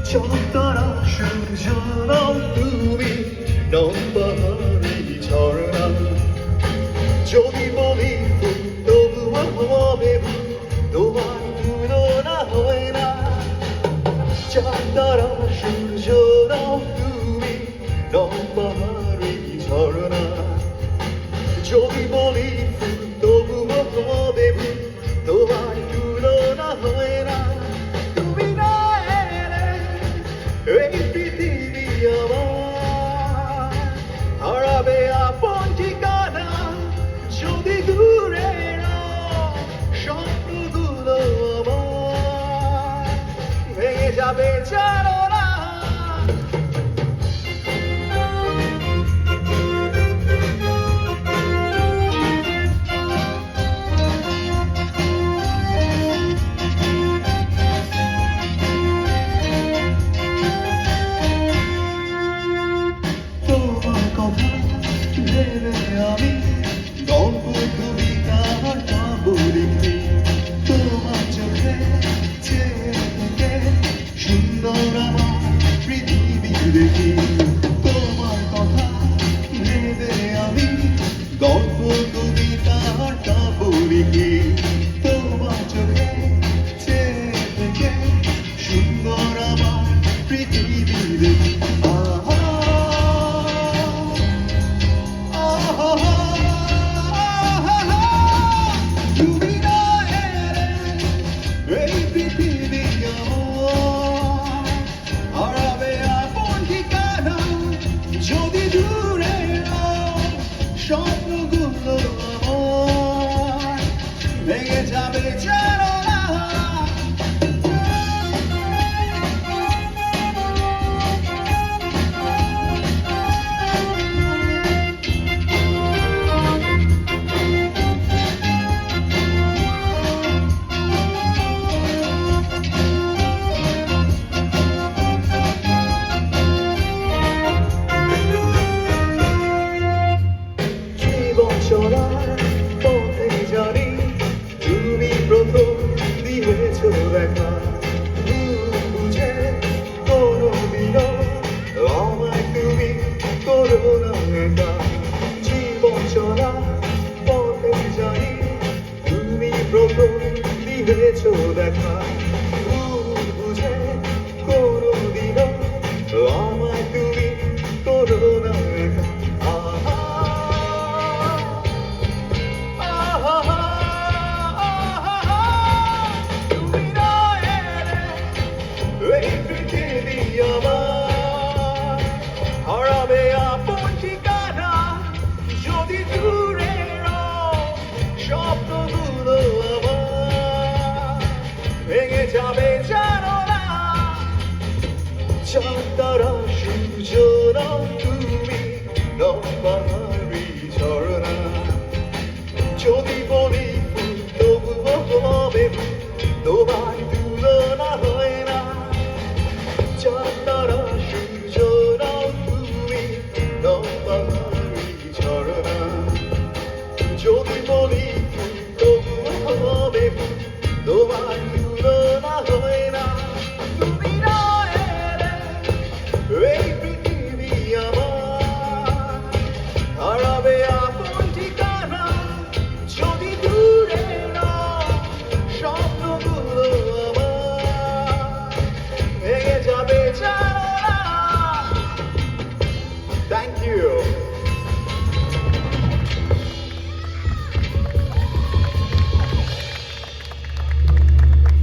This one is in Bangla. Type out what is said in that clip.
চাঁদতারা সূর্য নাও তুমি নৌবাহারি ঝর্ণা যদি বলি তবুও হবে তোমার তুলনা হয় না চাঁদতারা সূর্য নাও তুমি নৌবাহারি ঝর্ণা যদি বলি তবুও হবে তোমার তুলনা হয় না তুমি না এলে এই পৃথিবী আমার হারাবে আপন ঠিকানা যদি দূরে স্বপ্নগুলো আমার ভেঙে যাবে জানো না আমি গল্প কবিতার পাবো লিখি তোমার চোখে চেয়ে থেকে সুন্দর আমার পৃথিবী দেখি তোমার কথা ভেবে আমি গল্প কবিতার পাবো লিখি তোমার চোখে চেয়ে থেকে সুন্দর আমার পৃথিবী দেখি স্বপ্নগুলো আমার ভেঙে যাবে জানো না চলার পথে জানি তুমি প্রথম দিয়েছ দেখা বুঝে কোনোদিনও আমায় তুমি করো না একা জীবন চলার পথে জানি তুমি প্রথম দিয়েছ দেখা বুঝে কোনোদিনও আমায় তুমি করো না একা এই পৃথিবী আমার হারাবে আপন ঠিকানা যদি দূরে স্বপ্নগুলো আমার ভেঙে যাবে জানো না চাঁদতারা সূর্য নাও তুমি নৌবাহারি